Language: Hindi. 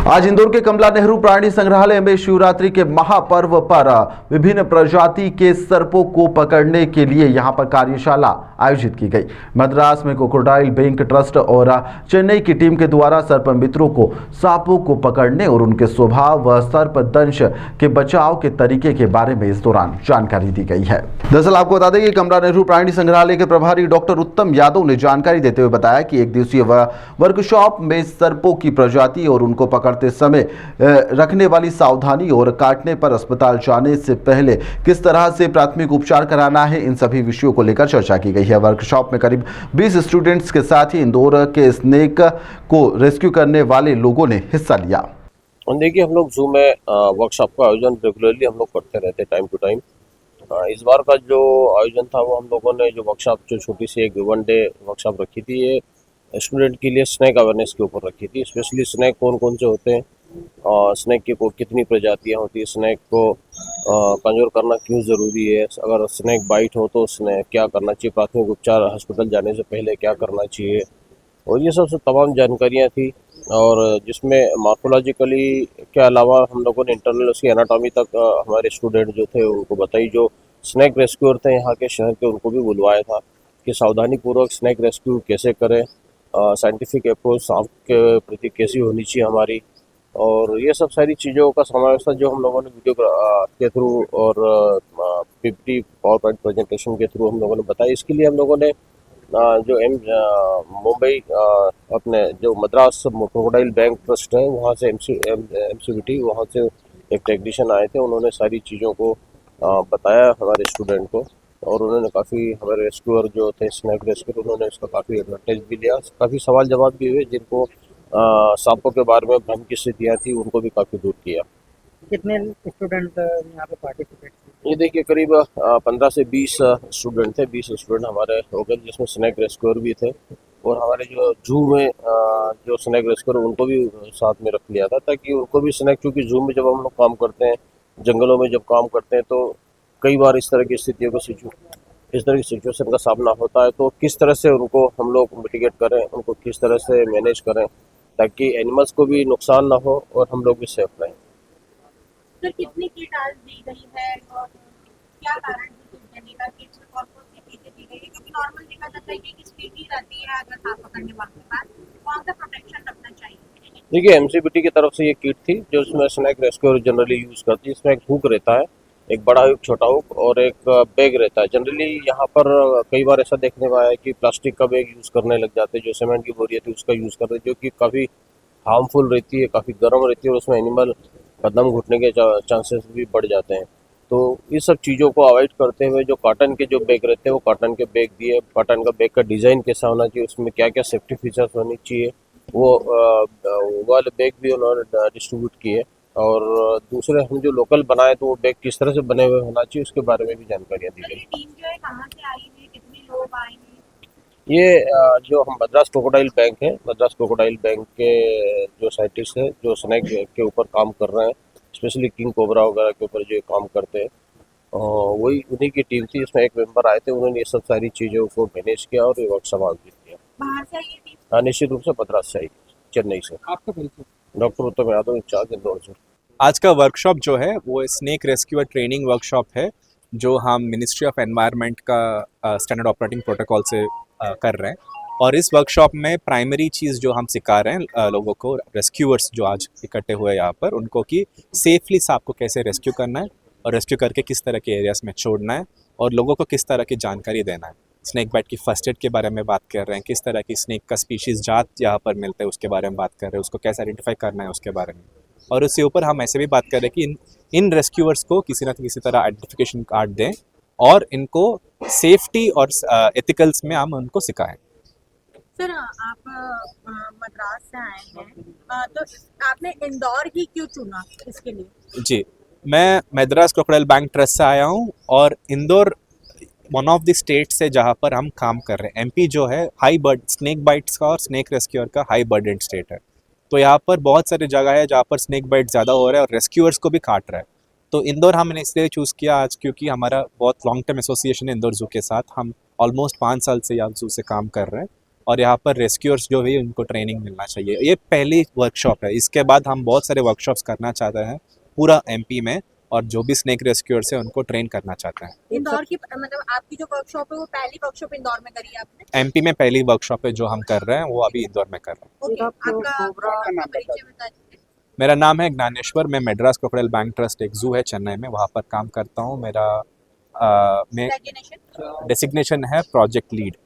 आज इंदौर के कमला नेहरू प्राणी संग्रहालय में शिवरात्रि के महापर्व पर विभिन्न प्रजाति के सर्पों को पकड़ने के लिए यहां पर कार्यशाला आयोजित की गई। मद्रास में क्रोकोडाइल बैंक ट्रस्ट और चेन्नई की टीम के द्वारा सर्प मित्रों को सांपों को पकड़ने और उनके स्वभाव व सर्प दंश के बचाव के तरीके के बारे में इस दौरान जानकारी दी गई है। दरअसल आपको बता दें कि कमला नेहरू प्राणी संग्रहालय के प्रभारी डॉक्टर उत्तम यादव ने जानकारी देते हुए बताया कि एक दिवसीय वर्कशॉप में सर्पों की प्रजाति और उनको पकड़ते समय रखने वाली सावधानी और काटने पर अस्पताल जाने से पहले किस तरह से प्राथमिक उपचार कराना है, इन सभी विषयों को लेकर चर्चा की गई है। वर्कशॉप में करीब 20 स्टूडेंट्स के साथ ही इंदौर के स्नेक को रेस्क्यू करने वाले लोगों ने हिस्सा लिया। देखिए, हम लोग जू में वर्कशॉप का आयोजन रेगुलरली हम लोग करते रहते टाइम टू टाइम। इस बार का जो आयोजन था वो हम लोगों ने जो वर्कशॉप जो छोटी सी एक 1 डे वर्कशॉप रखी थी, ये स्टूडेंट के लिए स्नैक अवेयरनेस के ऊपर रखी थी। स्पेशली स्नैक कौन कौन से होते हैं, स्नैक की कितनी प्रजातियां होती है, स्नैक को कंजोर करना क्यों ज़रूरी है, अगर स्नैक बाइट हो तो स्नैक क्या करना चाहिए, प्राथमिक उपचार हॉस्पिटल जाने से पहले क्या करना चाहिए, और ये सब तमाम जानकारियाँ थी। और जिसमें मार्फोलॉजिकली के अलावा हम लोगों ने इंटरनल उसकी एनाटॉमी तक हमारे स्टूडेंट जो थे उनको बताई। जो स्नैक रेस्क्यूअर थे यहाँ के शहर के, उनको भी बुलवाया था कि सावधानीपूर्वक स्नैक रेस्क्यू कैसे करें, साइंटिफिक अप्रोच सांप के प्रति कैसी होनी चाहिए हमारी, और ये सब सारी चीज़ों का समावेश था जो हम लोगों ने वीडियो के थ्रू और पीपीटी पावर पॉइंट प्रेजेंटेशन के थ्रू हम लोगों ने बताया। इसके लिए हम लोगों ने जो मुंबई अपने जो मद्रास क्रोकोडाइल बैंक ट्रस्ट है वहाँ से MCVT वहाँ से एक टेक्नीशियन आए थे। उन्होंने सारी चीज़ों को बताया हमारे स्टूडेंट को, और उन्होंने काफ़ी हमारे रेस्क्यूअर जो थे स्नैक रेस्क्यूअर, उन्होंने इसका काफ़ी एडवांटेज भी लिया। काफ़ी सवाल जवाब भी हुए, जिनको सांपों के बारे में भ्रम की स्थितियाँ थी उनको भी काफ़ी दूर किया। कितने स्टूडेंट यहाँ पे पार्टिसिपेट किए? ये देखिए, करीब 15 से 20 स्टूडेंट थे। 20 स्टूडेंट हमारे हो गए, जिसमें स्नैक रेस्क्यूअर भी थे, और हमारे जो जू में जो स्नैक रेस्क्यूअर उनको भी साथ में रख लिया था, ताकि उनको भी स्नैक, क्योंकि जू में जब हम लोग काम करते हैं, जंगलों में जब काम करते हैं, तो कई बार इस तरह की स्थितियों को इस तरह की सिचुएशन का सामना होता है, तो किस तरह से उनको हम लोग मिटिगेट करें, उनको किस तरह से मैनेज करें ताकि एनिमल्स को भी नुकसान ना हो और हम लोग भी सेफ रहें। सर, कितनी किट आज दी गई है और क्या कारण है किट देने का? किट में कौन कौन सी चीजें दी गई है? क्योंकि नॉर्मल देखा जाता है कि स्पीड ही रहती है, अगर सांप पकड़ने वाले के पास कौन सा प्रोटेक्शन रखना चाहिए? देखिए, MCVT की तरफ से ये किट थी जो इसमें स्नैक रेस्क्यूअर जनरली यूज़ करती है। इसमें एक हुक रहता है, एक बड़ा हुक, छोटा हुक, और एक बैग रहता है। जनरली यहाँ पर कई बार ऐसा देखने में आया है कि प्लास्टिक का बैग यूज़ करने लग जाते हैं, जो सीमेंट की बोरी थी उसका यूज़ करते हैं, जो कि काफ़ी हार्मफुल रहती है, काफ़ी गर्म रहती है, और उसमें एनिमल का दम घुटने के चांसेस भी बढ़ जाते हैं। तो इस सब चीज़ों को अवॉइड करते हुए जो कॉटन के जो बैग रहते हैं वो कॉटन के बैग दिए। कॉटन का बैग का डिज़ाइन कैसा होना चाहिए, उसमें क्या क्या सेफ्टी फीचर्स होनी चाहिए, वो वाले बैग भी उन्होंने डिस्ट्रीब्यूट किए। और दूसरे हम जो लोकल बनाए तो वो बैग किस तरह से बने हुए होना चाहिए उसके बारे में भी जानकारियाँ दी गई। टीम जो है कहाँ से आई है, कितने लोग आए हैं? ये जो हम मद्रास क्रोकोडाइल बैंक है, मद्रास क्रोकोडाइल बैंक के जो साइंटिस्ट हैं जो स्नैक के ऊपर काम कर रहे हैं, स्पेशली किंग कोबरा वगैरह के ऊपर जो काम करते हैं, वही उन्हीं की टीम थी। इसमें एक मेंबर आए थे, उन्होंने ये सब सारी चीज़ों को मैनेज किया और ये वर्कशॉप आयोजित किया। बाहर से आई है टीम? हाँ, निश्चित रूप से मद्रास से आई, चेन्नई से। आपका परिचय? डॉक्टर उत्तम यादव, इंचार्ज इंदौर से। आज का वर्कशॉप जो है वो स्नेक रेस्क्यूअर ट्रेनिंग वर्कशॉप है, जो हम मिनिस्ट्री ऑफ एनवायरनमेंट का स्टैंडर्ड ऑपरेटिंग प्रोटोकॉल से कर रहे हैं। और इस वर्कशॉप में प्राइमरी चीज़ जो हम सिखा रहे हैं लोगों को, रेस्क्यूअर्स जो आज इकट्ठे हुए यहाँ पर, उनको कि सेफली सांप को कैसे रेस्क्यू करना है और रेस्क्यू करके किस तरह के एरियाज में छोड़ना है, और लोगों को किस तरह की जानकारी देना है। स्नेक बाइट की फर्स्ट एड के बारे में बात कर रहे हैं, किस तरह की स्नेक का स्पीशीज़ जात यहाँ पर मिलते हैं उसके बारे में बात कर रहे हैं, उसको कैसे आइडेंटिफाई करना है उसके बारे में। और उसके ऊपर हम ऐसे भी बात कर रहे हैं कि इन रेस्क्यूअर्स को किसी न किसी तरह आइडेंटिफिकेशन कार्ड दें और इनको सेफ्टी और एथिकल्स में हम उनको सिखाएं। सर, आप मद्रास से आए हैं, तो आपने इंदौर ही क्यों चुना इसके लिए? जी, मैं मद्रास क्रोकोडाइल बैंक ट्रस्ट से आया हूँ, और Indore one of the states है जहाँ पर हम काम कर रहे हैं। MP जो है हाई बर्ड स्नेक बाइट्स का और स्नेक रेस्क्यूअर का हाई बर्डन स्टेट है, तो यहाँ पर बहुत सारी जगह है जहाँ पर स्नेक बाइट ज़्यादा हो रहा है और रेस्क्यूअर्स को भी काट रहा है। तो इंदौर हमने इसलिए चूज़ किया आज क्योंकि हमारा बहुत लॉन्ग टर्म एसोसिएशन है इंदौर जू के साथ। हम ऑलमोस्ट 5 साल से यहाँ जू से काम कर रहे हैं, और यहाँ पर रेस्क्यूअर्स जो भी उनको ट्रेनिंग मिलना चाहिए। ये पहली वर्कशॉप है, इसके बाद हम बहुत सारे वर्कशॉप्स करना चाहते हैं पूरा एमपी में, और जो भी स्नेक रेस्क्यूअर्स है उनको ट्रेन करना चाहते हैं। इंदौर की मतलब आपकी जो वर्कशॉप है वो पहली वर्कशॉप इंदौर में करी है आपने? एमपी में पहली वर्कशॉप है जो हम कर रहे हैं, वो अभी इंदौर में कर रहे हैं। ओके, आपका कोबरा परिचय बता दीजिए। मेरा नाम है ज्ञानेश्वर, मैं मद्रास क्रोकोडाइल बैंक ट्रस्ट, एक जू है चेन्नई में, वहाँ पर काम करता हूँ। मेरा मैं डेजिग्नेशन? डेसिग्नेशन है प्रोजेक्ट लीड।